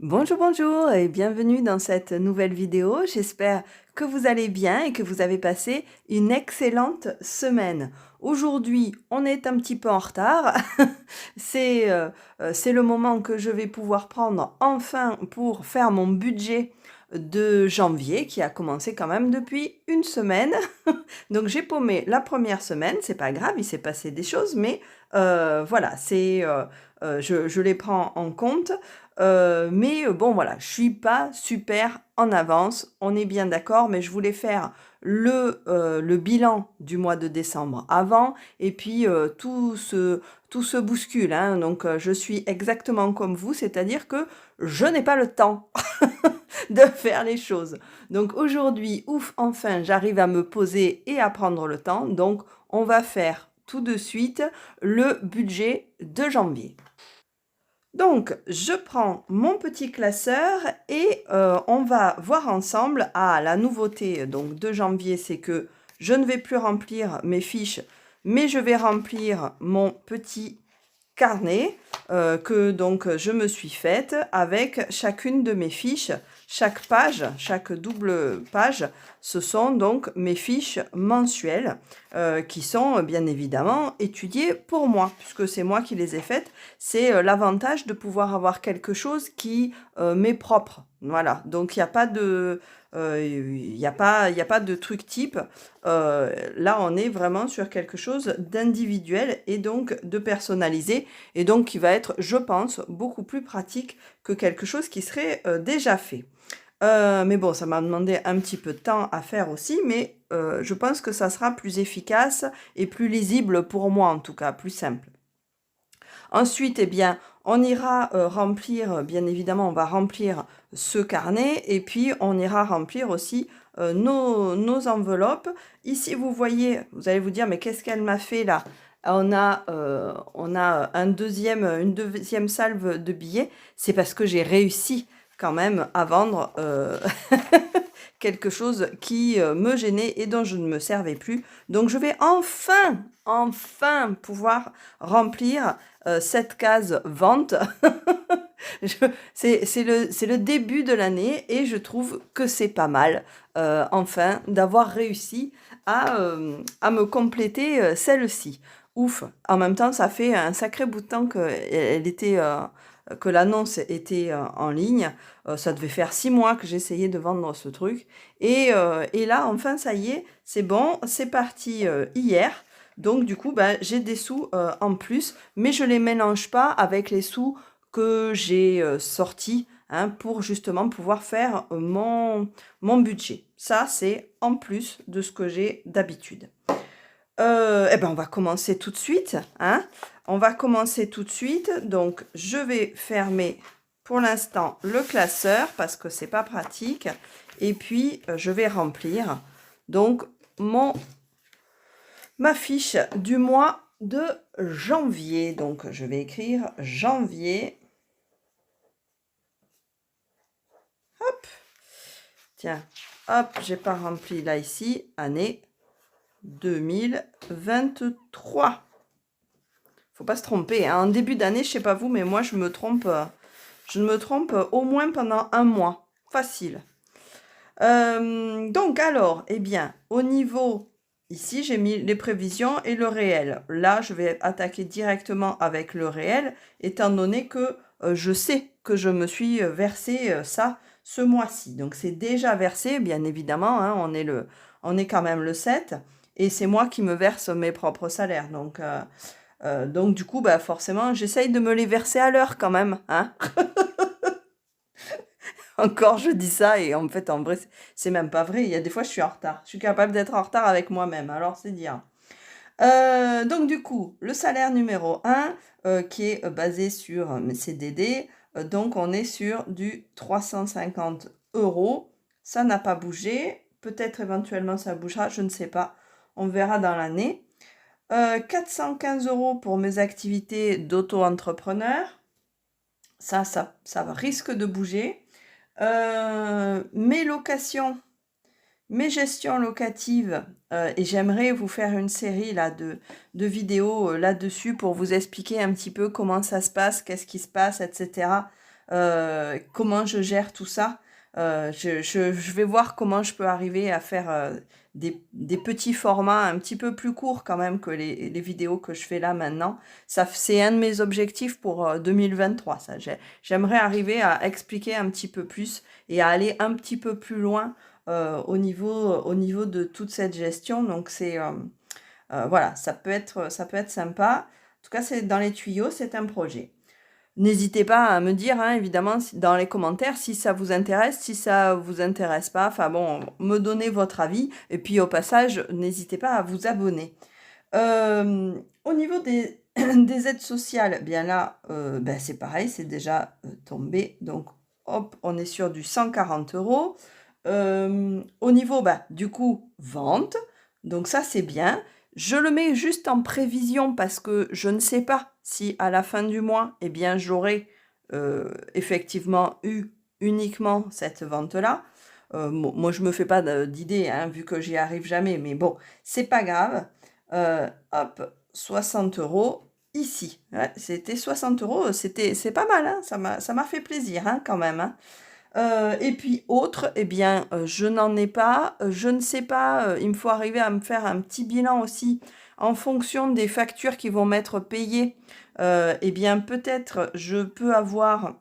Bonjour, bonjour et bienvenue dans cette nouvelle vidéo. J'espère que vous allez bien et que vous avez passé une excellente semaine. Aujourd'hui, on est un petit peu en retard. C'est le moment que je vais pouvoir prendre enfin pour faire mon budget de janvier qui a commencé quand même depuis une semaine. Donc j'ai paumé la première semaine, c'est pas grave, il s'est passé des choses, mais voilà, je les prends en compte. Mais bon voilà, je suis pas super en avance, on est bien d'accord, mais je voulais faire le bilan du mois de décembre avant, et puis tout se bouscule, hein. Donc je suis exactement comme vous, c'est-à-dire que je n'ai pas le temps de faire les choses. Donc aujourd'hui, ouf, enfin, j'arrive à me poser et à prendre le temps. Donc on va faire tout de suite le budget de janvier. Donc, je prends mon petit classeur et on va voir ensemble. Ah, la nouveauté donc, de janvier, c'est que je ne vais plus remplir mes fiches, mais je vais remplir mon petit carnet que donc je me suis faite avec chacune de mes fiches. Chaque page, chaque double page, ce sont donc mes fiches mensuelles qui sont bien évidemment étudiées pour moi, puisque c'est moi qui les ai faites. C'est l'avantage de pouvoir avoir quelque chose qui m'est propre. Voilà, donc il n'y a pas de... il n'y a pas de truc type. Là, on est vraiment sur quelque chose d'individuel et donc de personnalisé, et donc qui va être, je pense, beaucoup plus pratique que quelque chose qui serait déjà fait. Mais bon, ça m'a demandé un petit peu de temps à faire aussi, mais je pense que ça sera plus efficace et plus lisible pour moi, en tout cas, plus simple. Ensuite, eh bien, on ira remplir, bien évidemment, on va remplir ce carnet et puis on ira remplir aussi nos enveloppes. Ici, vous voyez, vous allez vous dire, mais qu'est-ce qu'elle m'a fait là? On a une deuxième salve de billets. C'est parce que j'ai réussi quand même à vendre quelque chose qui me gênait et dont je ne me servais plus. Donc, je vais enfin pouvoir remplir cette case vente. C'est le début de l'année et je trouve que c'est pas mal, enfin, d'avoir réussi à me compléter celle-ci. Ouf, en même temps, ça fait un sacré bout de temps que l'annonce était en ligne. Ça devait faire 6 mois que j'essayais de vendre ce truc. Et là, enfin, ça y est, c'est bon, c'est parti hier. Donc, du coup, ben, j'ai des sous en plus, mais je ne les mélange pas avec les sous que j'ai sortis, hein, pour justement pouvoir faire mon budget. Ça, c'est en plus de ce que j'ai d'habitude. Eh ben, on va commencer tout de suite, hein. On va commencer tout de suite. Donc, je vais fermer pour l'instant le classeur parce que c'est pas pratique. Et puis, je vais remplir donc ma fiche du mois de janvier. Donc, je vais écrire janvier. Hop. Tiens, hop, j'ai pas rempli là ici, année 2023. Faut pas se tromper, hein. En début d'année, je sais pas vous, mais moi je me trompe au moins pendant un mois. Facile. Donc alors, eh bien, au niveau, ici j'ai mis les prévisions et le réel. Là, je vais attaquer directement avec le réel, étant donné que je sais que je me suis versé ça ce mois-ci. Donc c'est déjà versé, bien évidemment, hein, on est quand même le 7, et c'est moi qui me verse mes propres salaires. Donc du coup, bah, forcément, j'essaye de me les verser à l'heure quand même, hein. Encore, je dis ça et en fait, en vrai, c'est même pas vrai. Il y a des fois, je suis en retard. Je suis capable d'être en retard avec moi-même, alors c'est dire. Donc du coup, le salaire numéro 1, qui est basé sur mes CDD, donc on est sur du 350 euros. Ça n'a pas bougé. Peut-être éventuellement ça bougera, je ne sais pas. On verra dans l'année. 415 euros pour mes activités d'auto-entrepreneur. Ça risque de bouger. Mes locations, mes gestions locatives, et j'aimerais vous faire une série là de vidéos là-dessus pour vous expliquer un petit peu comment ça se passe, qu'est-ce qui se passe, etc. comment je gère tout ça. Je vais voir comment je peux arriver à faire des petits formats un petit peu plus courts quand même que les vidéos que je fais là maintenant. C'est un de mes objectifs pour 2023. Ça. J'aimerais arriver à expliquer un petit peu plus et à aller un petit peu plus loin au niveau de toute cette gestion. Donc voilà, ça peut être sympa. En tout cas, c'est dans les tuyaux, c'est un projet. N'hésitez pas à me dire, hein, évidemment, dans les commentaires, si ça vous intéresse, si ça vous intéresse pas. Enfin bon, me donner votre avis. Et puis au passage, n'hésitez pas à vous abonner. Au niveau des, des aides sociales, bien là, ben c'est pareil, c'est déjà tombé. Donc, hop, on est sur du 140 euros. Au niveau, bah, du coup, vente. Donc ça, c'est bien. Je le mets juste en prévision parce que je ne sais pas si à la fin du mois, eh bien, j'aurai effectivement eu uniquement cette vente-là. Moi, je me fais pas d'idée, hein, vu que j'y arrive jamais. Mais bon, c'est pas grave. Hop, 60 euros ici. Ouais, c'était 60 euros, c'est pas mal, hein, ça m'a fait plaisir hein, quand même. Hein. Et puis autre, eh bien, je n'en ai pas, je ne sais pas, il me faut arriver à me faire un petit bilan aussi en fonction des factures qui vont m'être payées. Eh bien, peut-être je peux avoir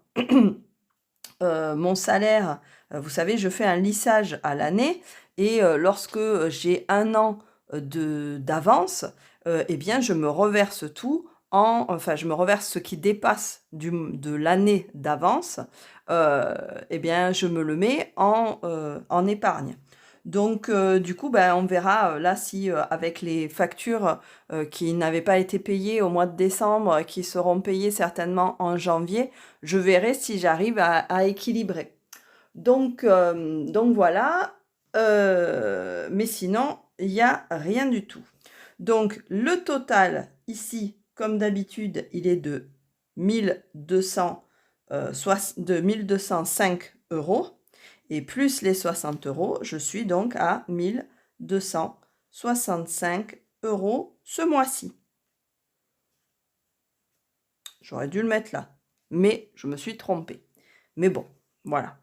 mon salaire, vous savez, je fais un lissage à l'année et lorsque j'ai un an d'avance, eh bien, je me reverse tout enfin, je me reverse ce qui dépasse de l'année d'avance, eh bien, je me le mets en épargne. Donc, du coup, ben, on verra là si avec les factures qui n'avaient pas été payées au mois de décembre, qui seront payées certainement en janvier, je verrai si j'arrive à équilibrer. Donc voilà. Mais sinon, il n'y a rien du tout. Donc, le total ici, comme d'habitude, il est de 1205 euros. Et plus les 60 euros, je suis donc à 1265 euros ce mois-ci. J'aurais dû le mettre là. Mais je me suis trompée. Mais bon, voilà.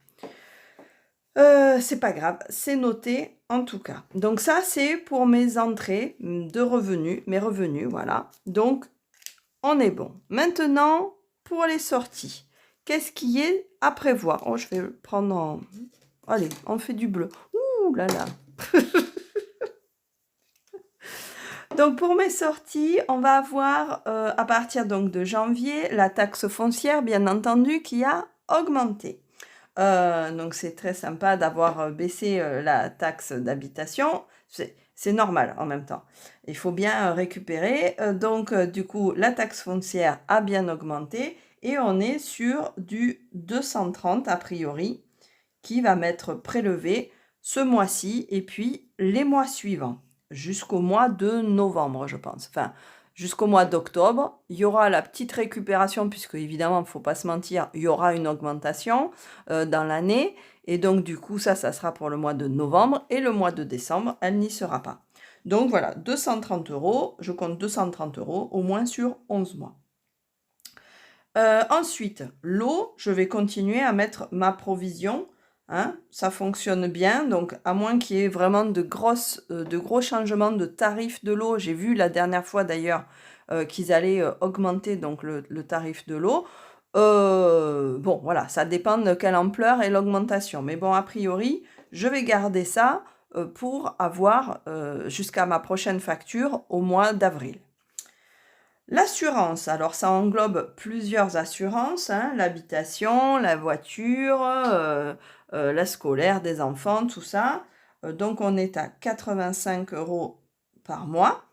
C'est pas grave, c'est noté en tout cas. Donc ça, c'est pour mes entrées de revenus, mes revenus, voilà. Donc, on est bon. Maintenant, pour les sorties, qu'est-ce qui est à prévoir? Oh, je vais prendre en... Allez, on fait du bleu. Ouh là là. Donc, pour mes sorties, on va avoir, à partir donc de janvier, la taxe foncière, bien entendu, qui a augmenté. Donc c'est très sympa d'avoir baissé la taxe d'habitation. C'est normal en même temps. Il faut bien récupérer. Donc du coup, la taxe foncière a bien augmenté et on est sur du 230 a priori qui va m'être prélevé ce mois-ci et puis les mois suivants jusqu'au mois de novembre, je pense. Enfin, jusqu'au mois d'octobre, il y aura la petite récupération, puisque évidemment, il ne faut pas se mentir, il y aura une augmentation dans l'année. Et donc, du coup, ça sera pour le mois de novembre. Et le mois de décembre, elle n'y sera pas. Donc voilà, 230 euros. Je compte 230 euros au moins sur 11 mois. Ensuite, l'eau, je vais continuer à mettre ma provision. Hein, ça fonctionne bien, donc à moins qu'il y ait vraiment de gros changements de tarifs de l'eau. J'ai vu la dernière fois d'ailleurs qu'ils allaient augmenter donc le tarif de l'eau. Bon, voilà, ça dépend de quelle ampleur est l'augmentation. Mais bon, a priori, je vais garder ça pour avoir jusqu'à ma prochaine facture au mois d'avril. L'assurance, alors ça englobe plusieurs assurances, hein, l'habitation, la voiture, la scolaire des enfants, tout ça. Donc on est à 85 euros par mois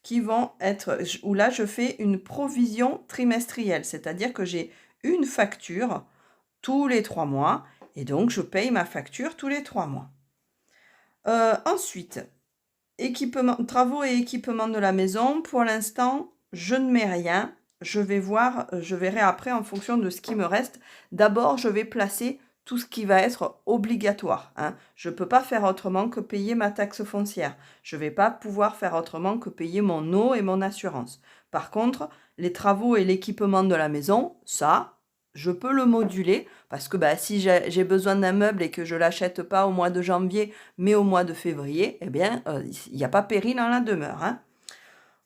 qui vont être, où là je fais une provision trimestrielle, c'est-à-dire que j'ai une facture tous les 3 mois et donc je paye ma facture tous les 3 mois. Ensuite, travaux et équipements de la maison, pour l'instant, je ne mets rien. Je vais voir, je verrai après en fonction de ce qui me reste. D'abord, je vais placer tout ce qui va être obligatoire. Hein. Je ne peux pas faire autrement que payer ma taxe foncière. Je ne vais pas pouvoir faire autrement que payer mon eau et mon assurance. Par contre, les travaux et l'équipement de la maison, ça, je peux le moduler parce que bah, si j'ai besoin d'un meuble et que je l'achète pas au mois de janvier, mais au mois de février, eh bien, il n'y a pas péril en la demeure, hein.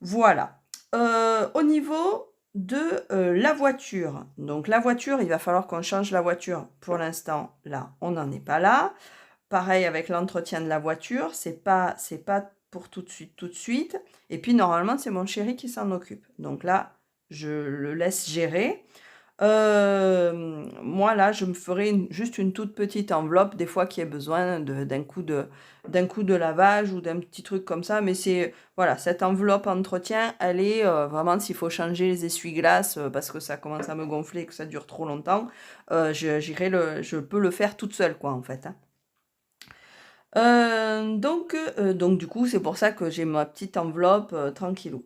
Voilà. Au niveau de la voiture, donc la voiture, il va falloir qu'on change la voiture. Pour l'instant, là, on n'en est pas là. Pareil avec l'entretien de la voiture, c'est pas pour tout de suite, tout de suite. Et puis normalement, c'est mon chéri qui s'en occupe. Donc là, je le laisse gérer. Moi là, je me ferai juste une toute petite enveloppe, des fois qu'il y ait besoin d'un coup de lavage ou d'un petit truc comme ça. Mais c'est voilà, cette enveloppe entretien, elle est vraiment s'il faut changer les essuie-glaces parce que ça commence à me gonfler et que ça dure trop longtemps, je peux le faire toute seule quoi en fait, hein. Donc du coup, c'est pour ça que j'ai ma petite enveloppe tranquillou.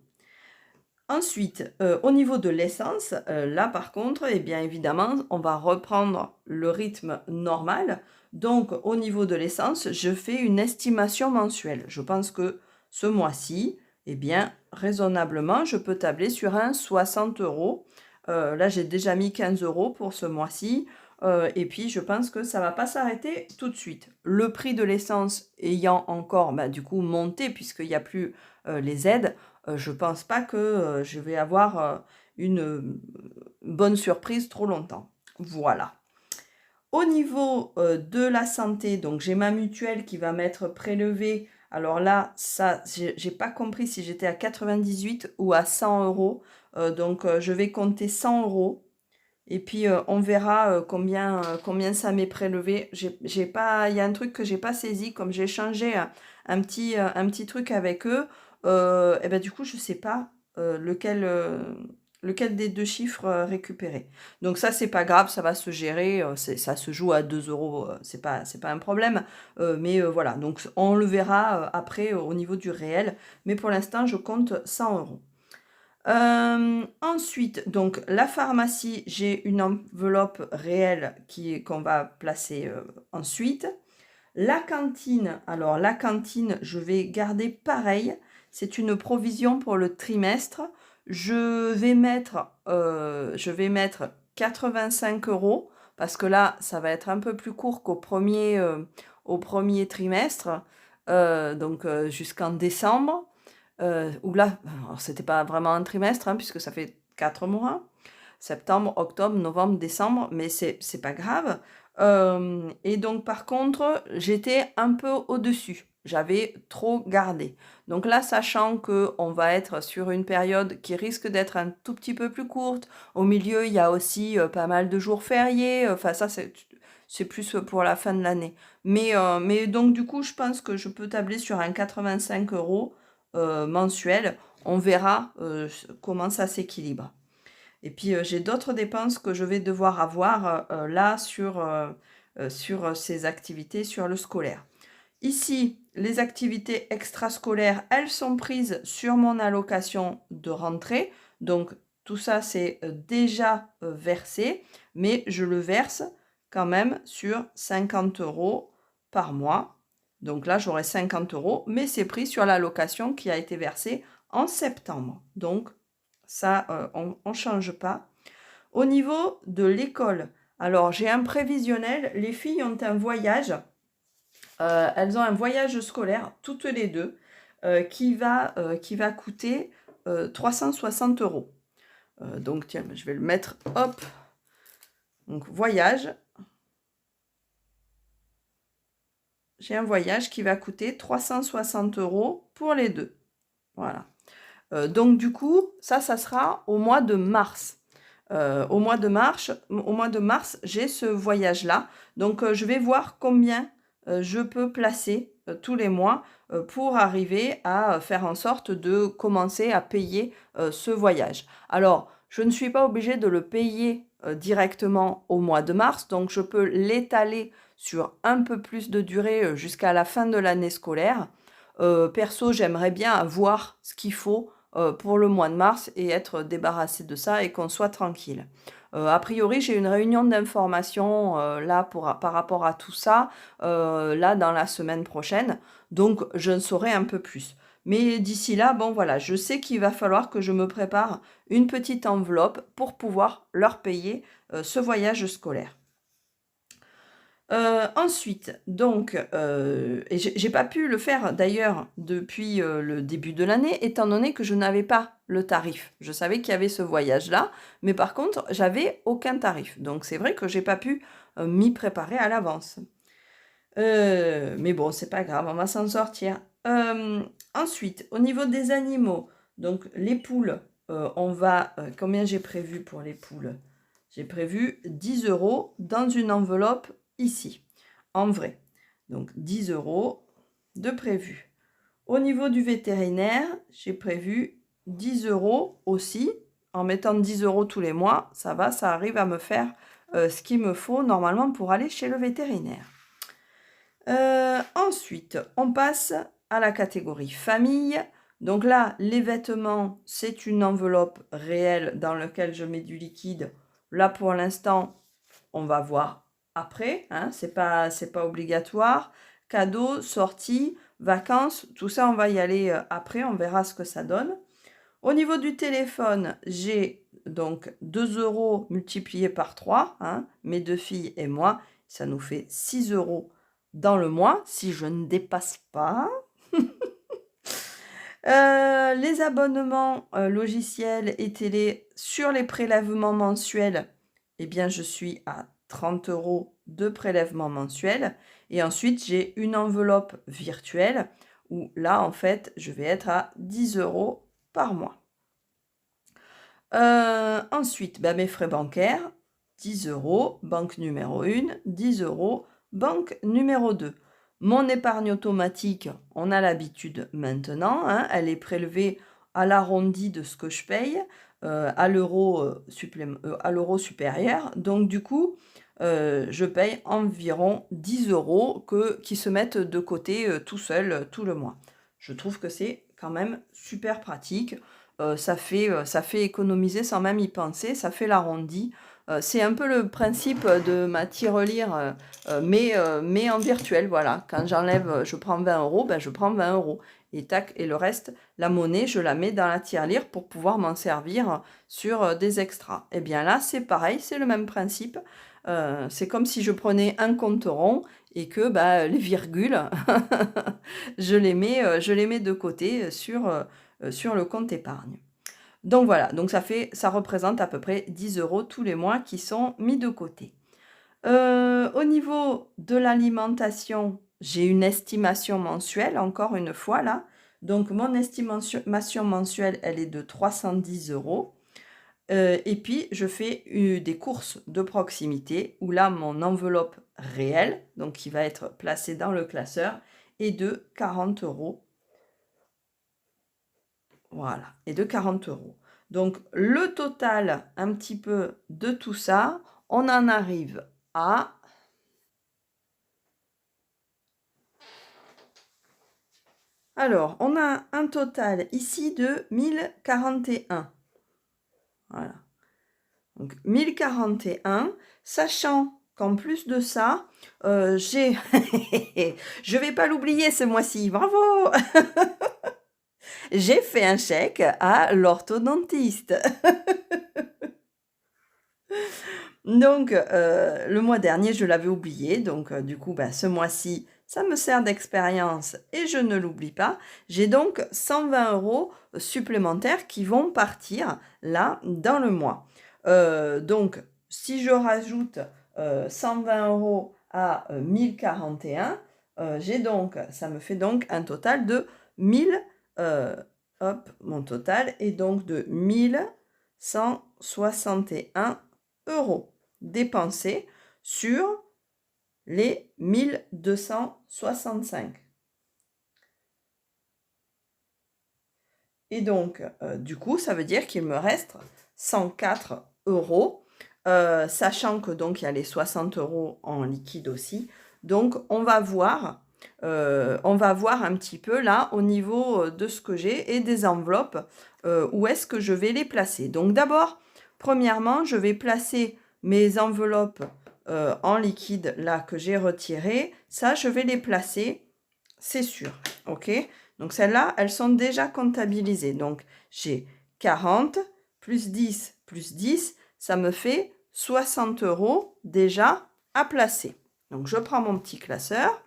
Ensuite, au niveau de l'essence, là par contre, eh bien évidemment, on va reprendre le rythme normal. Donc au niveau de l'essence, je fais une estimation mensuelle. Je pense que ce mois-ci, eh bien raisonnablement, je peux tabler sur un 60 €. Là, j'ai déjà mis 15 € pour ce mois-ci. Et puis je pense que ça va pas s'arrêter tout de suite. Le prix de l'essence ayant encore, bah, du coup monté puisqu'il y a plus, les aides, je pense pas que, je vais avoir, une, bonne surprise trop longtemps. Voilà. Au niveau, de la santé, donc j'ai ma mutuelle qui va m'être prélevée. Alors là, ça, j'ai pas compris si j'étais à 98 ou à 100 €. Donc je vais compter 100 € et puis, on verra, combien ça m'est prélevé. J'ai pas il y a un truc que j'ai pas saisi, comme j'ai changé un petit truc avec eux, et bah, du coup, je sais pas, lequel des 2 chiffres, récupérer. Donc ça, c'est pas grave, ça va se gérer, ça se joue à 2 €, c'est pas un problème, mais voilà, donc on le verra, après, au niveau du réel, mais pour l'instant, je compte 100 €. Ensuite, donc la pharmacie, j'ai une enveloppe réelle qu'on va placer, ensuite. La cantine, alors la cantine, je vais garder pareil, c'est une provision pour le trimestre. Je vais mettre 85 € parce que là, ça va être un peu plus court au premier trimestre, donc jusqu'en décembre. Où là, alors c'était pas vraiment un trimestre, hein, puisque ça fait 4 mois. Septembre, octobre, novembre, décembre, mais c'est pas grave. Et donc par contre, j'étais un peu au-dessus. J'avais trop gardé. Donc là, sachant qu'on va être sur une période qui risque d'être un tout petit peu plus courte, au milieu, il y a aussi pas mal de jours fériés. Enfin, ça, c'est plus pour la fin de l'année. Mais donc, du coup, je pense que je peux tabler sur un 85 € mensuel. On verra comment ça s'équilibre. Et puis, j'ai d'autres dépenses que je vais devoir avoir là sur ces activités, sur le scolaire. Ici, les activités extrascolaires, elles sont prises sur mon allocation de rentrée. Donc, tout ça, c'est déjà versé, mais je le verse quand même sur 50 € par mois. Donc là, j'aurai 50 €, mais c'est pris sur l'allocation qui a été versée en septembre. Donc, ça, on ne change pas. Au niveau de l'école, alors j'ai un prévisionnel. Les filles ont un voyage. Elles ont un voyage scolaire, toutes les deux, qui va coûter 360 €. Donc tiens, je vais le mettre, hop. Donc voyage. J'ai un voyage qui va coûter 360 € pour les deux. Voilà. Donc du coup, ça sera au mois de mars. Au mois de mars, j'ai ce voyage-là. Donc je vais voir combien je peux placer tous les mois pour arriver à faire en sorte de commencer à payer ce voyage. Alors, je ne suis pas obligée de le payer directement au mois de mars, donc je peux l'étaler sur un peu plus de durée jusqu'à la fin de l'année scolaire. Perso, j'aimerais bien avoir ce qu'il faut pour le mois de mars et être débarrassée de ça et qu'on soit tranquille. A priori, j'ai une réunion d'information là par rapport à tout ça, là dans la semaine prochaine, donc je ne saurai un peu plus. Mais d'ici là, bon voilà, je sais qu'il va falloir que je me prépare une petite enveloppe pour pouvoir leur payer ce voyage scolaire. Ensuite, donc, et j'ai pas pu le faire d'ailleurs depuis le début de l'année, étant donné que je n'avais pas le tarif. Je savais qu'il y avait ce voyage-là, mais par contre, j'avais aucun tarif. Donc, c'est vrai que j'ai pas pu m'y préparer à l'avance. Mais bon, c'est pas grave, on va s'en sortir. Ensuite, au niveau des animaux, donc les poules, combien j'ai prévu pour les poules? J'ai prévu 10 € dans une enveloppe ici, en vrai. Donc 10 € de prévu. Au niveau du vétérinaire, j'ai prévu 10 € aussi. En mettant 10 € tous les mois, ça va, ça arrive à me faire ce qu'il me faut normalement pour aller chez le vétérinaire. Ensuite, on passe à la catégorie famille. Donc là, les vêtements, c'est une enveloppe réelle dans laquelle je mets du liquide. Là, pour l'instant, on va voir après, hein, c'est pas obligatoire. Cadeaux, sorties, vacances, tout ça, on va y aller après, on verra ce que ça donne. Au niveau du téléphone, j'ai donc 2 € multiplié par 3, hein, mes 2 filles et moi, ça nous fait 6 € dans le mois, si je ne dépasse pas. Les abonnements logiciels et télé sur les prélèvements mensuels, eh bien, je suis à 30 € de prélèvement mensuel. Et ensuite, j'ai une enveloppe virtuelle où là, en fait, je vais être à 10 € par mois. Ensuite, mes frais bancaires, 10 €, banque numéro 1, 10 €, banque numéro 2. Mon épargne automatique, on a l'habitude maintenant, hein, elle est prélevée à l'arrondi de ce que je paye, à l'euro supérieur. Donc du coup, je paye environ 10 € qui se mettent de côté tout seul tout le mois. Je trouve que c'est quand même super pratique. Ça fait économiser sans même y penser, ça fait l'arrondi. C'est un peu le principe de ma tirelire, mais en virtuel, voilà. Quand j'enlève, je prends 20 €, je prends 20 €. Et tac, et le reste, la monnaie, je la mets dans la tirelire pour pouvoir m'en servir sur des extras. Et bien là, c'est pareil, c'est le même principe. C'est comme si je prenais un compte rond et que les virgules, je les mets de côté sur le compte épargne. Donc voilà, donc ça représente à peu près 10 € tous les mois qui sont mis de côté. Au niveau de l'alimentation, j'ai une estimation mensuelle, encore une fois là. Donc mon estimation mensuelle, elle est de 310 €. Et puis je fais des courses de proximité où là mon enveloppe réelle, donc qui va être placée dans le classeur, est de 40 €. Voilà, et de 40 €. Donc le total un petit peu de tout ça, on en arrive à... Alors, on a un total ici de 1041. Voilà. Donc 1041, sachant qu'en plus de ça, j'ai... Je vais pas l'oublier ce mois-ci, bravo. J'ai fait un chèque à l'orthodontiste. Donc, le mois dernier, je l'avais oublié. Donc, du coup, ce mois-ci, ça me sert d'expérience et je ne l'oublie pas. J'ai donc 120 € supplémentaires qui vont partir là dans le mois. Donc, si je rajoute 120 € à 1041, ça me fait donc un total de 1000. Mon total est donc de 1161 € dépensés sur les 1265. Et donc, du coup, ça veut dire qu'il me reste 104 €, sachant que donc il y a les 60 € en liquide aussi. Donc, on va voir un petit peu là au niveau de ce que j'ai et des enveloppes, où est-ce que je vais les placer. Donc d'abord, premièrement, je vais placer mes enveloppes en liquide là que j'ai retirées. Ça, je vais les placer, c'est sûr. Ok? Donc celles-là, elles sont déjà comptabilisées. Donc j'ai 40 plus 10 plus 10, ça me fait 60 € déjà à placer. Donc je prends mon petit classeur.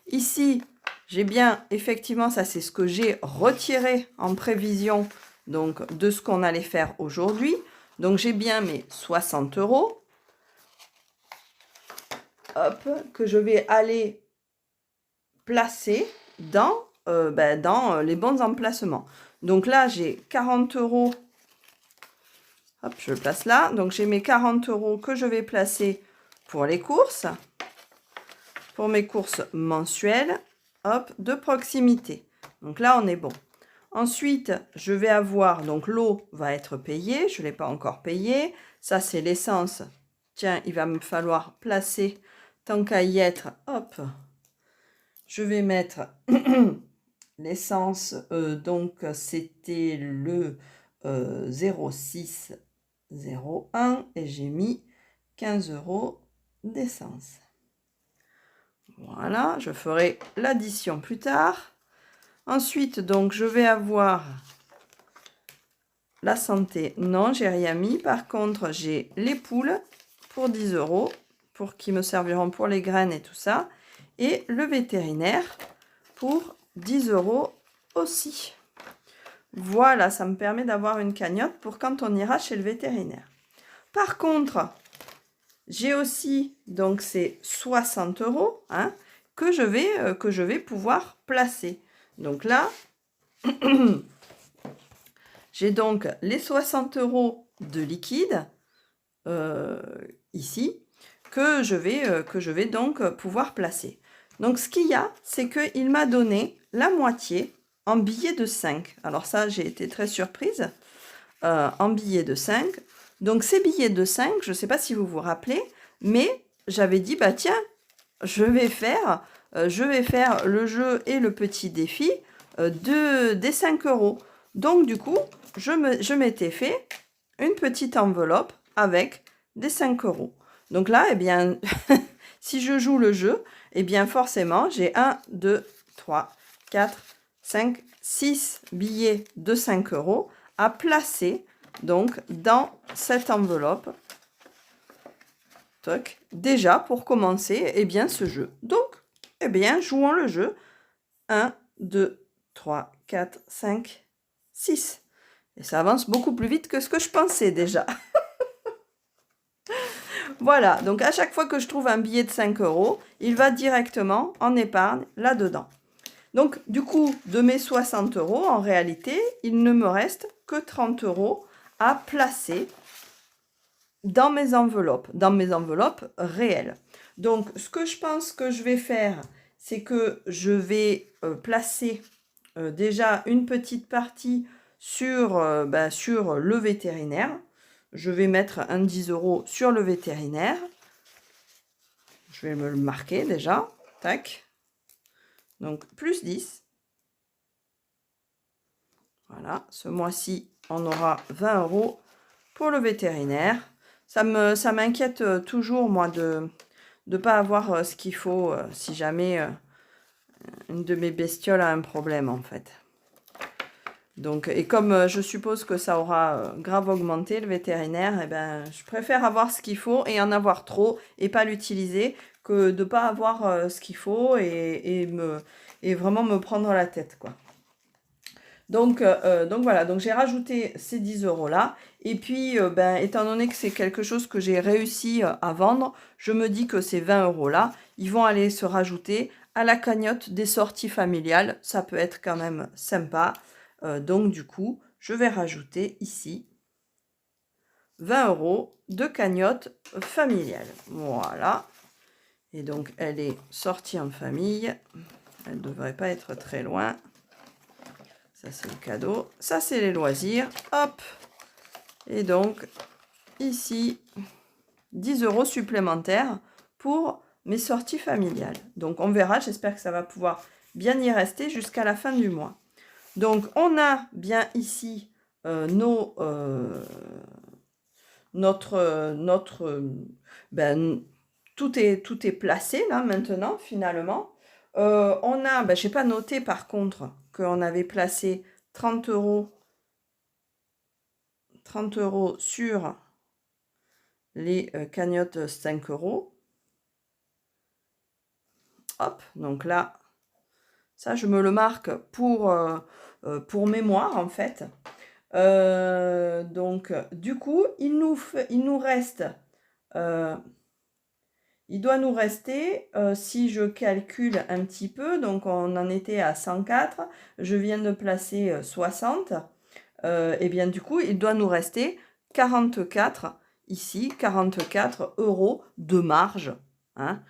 Ici, j'ai bien, effectivement, ça c'est ce que j'ai retiré en prévision donc, de ce qu'on allait faire aujourd'hui. Donc j'ai bien mes 60 €. Hop, que je vais aller placer dans, dans les bons emplacements. Donc là, j'ai 40 €. Hop, je le place là. Donc j'ai mes 40 € que je vais placer pour les courses. Pour mes courses mensuelles, hop, de proximité. Donc là, on est bon. Ensuite, je vais avoir, donc l'eau va être payée, je ne l'ai pas encore payée. Ça, c'est l'essence. Tiens, il va me falloir placer, tant qu'à y être, hop, je vais mettre l'essence, donc c'était le 0601 et j'ai mis 15 € d'essence. Voilà, je ferai l'addition plus tard. Ensuite, donc, je vais avoir la santé. Non, j'ai rien mis. Par contre, j'ai les poules pour 10 € qui me serviront pour les graines et tout ça. Et le vétérinaire pour 10 € aussi. Voilà, ça me permet d'avoir une cagnotte pour quand on ira chez le vétérinaire. Par contre, j'ai aussi, donc c'est 60 € hein, que je vais pouvoir placer. Donc là, j'ai donc les 60 € de liquide, ici, que je vais donc pouvoir placer. Donc ce qu'il y a, c'est qu'il m'a donné la moitié en billets de 5. Alors ça, j'ai été très surprise, en billets de 5. Donc ces billets de 5, je ne sais pas si vous vous rappelez, mais j'avais dit, bah tiens, je vais faire le jeu et le petit défi des 5 €. Donc du coup, je m'étais fait une petite enveloppe avec des 5 €. Donc là, eh bien, si je joue le jeu, eh bien forcément, j'ai 1, 2, 3, 4, 5, 6 billets de 5 € à placer donc dans cette enveloppe. Toc, déjà pour commencer eh bien, ce jeu. Donc, eh bien, jouons le jeu. 1, 2, 3, 4, 5, 6. Et ça avance beaucoup plus vite que ce que je pensais déjà. Voilà, donc à chaque fois que je trouve un billet de 5 €, il va directement en épargne là-dedans. Donc, du coup, de mes 60 €, en réalité, il ne me reste que 30 € à placer dans mes enveloppes réelles. Donc, ce que je pense que je vais faire, c'est que je vais placer déjà une petite partie sur le vétérinaire. Je vais mettre un 10 € sur le vétérinaire. Je vais me le marquer déjà. Tac. Donc, plus 10. Voilà, ce mois-ci, on aura 20 € pour le vétérinaire. Ça m'inquiète toujours, moi, de ne pas avoir ce qu'il faut si jamais une de mes bestioles a un problème, en fait. Donc, et comme je suppose que ça aura grave augmenté, le vétérinaire, eh ben, je préfère avoir ce qu'il faut et en avoir trop et pas l'utiliser que de ne pas avoir ce qu'il faut et vraiment me prendre la tête, quoi. Donc voilà, donc j'ai rajouté ces 10 € là. Et puis, étant donné que c'est quelque chose que j'ai réussi à vendre, je me dis que ces 20 € là, ils vont aller se rajouter à la cagnotte des sorties familiales. Ça peut être quand même sympa. Donc du coup, je vais rajouter ici 20 € de cagnotte familiale. Voilà. Et donc, elle est sortie en famille. Elle ne devrait pas être très loin. Ça, c'est le cadeau. Ça, c'est les loisirs. Hop. Et donc, ici, 10 € supplémentaires pour mes sorties familiales. Donc, on verra. J'espère que ça va pouvoir bien y rester jusqu'à la fin du mois. Donc, on a bien ici tout est placé là maintenant, finalement. On a, ben, j'ai pas noté par contre qu'on avait placé 30 € sur les cagnottes 5 €. Hop, donc là, ça je me le marque pour mémoire en fait. Donc du coup, il nous reste, il doit nous rester, si je calcule un petit peu, donc on en était à 104, je viens de placer 60, et bien du coup, il doit nous rester 44 ici, 44 € de marge. Hein,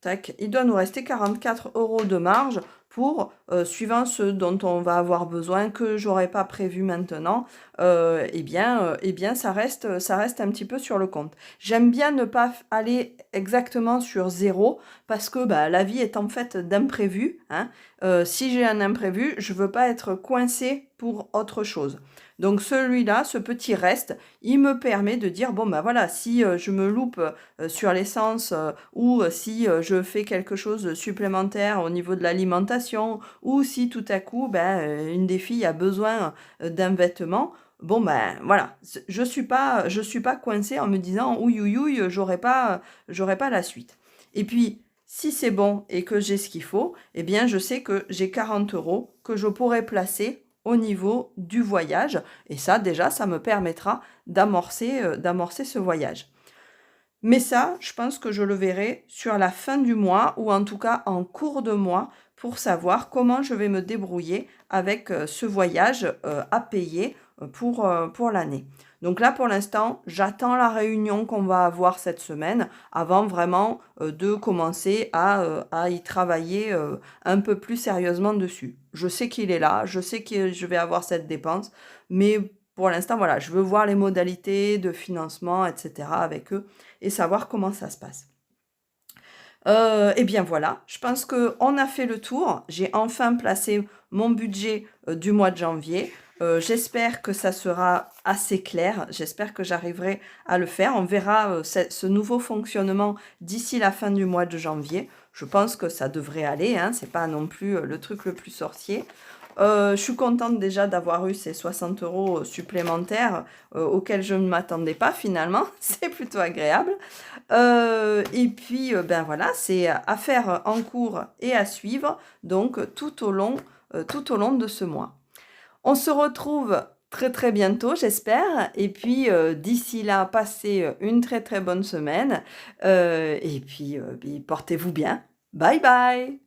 tac, il doit nous rester 44 € de marge pour, suivant ce dont on va avoir besoin, que j'aurais pas prévu maintenant, eh bien ça reste un petit peu sur le compte. J'aime bien ne pas aller exactement sur zéro parce que bah, la vie est en fait d'imprévus. Hein. Si j'ai un imprévu, je veux pas être coincée pour autre chose. Donc celui-là, ce petit reste, il me permet de dire, bon ben voilà, si je me loupe sur l'essence ou si je fais quelque chose de supplémentaire au niveau de l'alimentation ou si tout à coup une des filles a besoin d'un vêtement, bon ben voilà, je suis pas coincée en me disant ouïe ouïe ouïe, j'aurai pas la suite. Et puis si c'est bon et que j'ai ce qu'il faut, eh bien je sais que j'ai 40 € que je pourrais placer au niveau du voyage et ça déjà ça me permettra d'amorcer ce voyage. Mais ça, je pense que je le verrai sur la fin du mois ou en tout cas en cours de mois pour savoir comment je vais me débrouiller avec ce voyage à payer pour l'année. Donc là, pour l'instant, j'attends la réunion qu'on va avoir cette semaine avant vraiment de commencer à y travailler un peu plus sérieusement dessus. Je sais qu'il est là, je sais que je vais avoir cette dépense, mais pour l'instant, voilà, je veux voir les modalités de financement, etc. avec eux et savoir comment ça se passe. Eh bien voilà, je pense qu'on a fait le tour. J'ai enfin placé mon budget du mois de janvier. J'espère que ça sera assez clair. J'espère que j'arriverai à le faire. On verra ce nouveau fonctionnement d'ici la fin du mois de janvier. Je pense que ça devrait aller. Hein, c'est pas non plus le truc le plus sorcier. Je suis contente déjà d'avoir eu ces 60 € supplémentaires auxquels je ne m'attendais pas finalement. C'est plutôt agréable. Et puis, ben voilà, c'est à faire en cours et à suivre, donc tout au long de ce mois. On se retrouve très très bientôt, j'espère. Et puis, d'ici là, passez une très très bonne semaine. Et puis, portez-vous bien. Bye bye!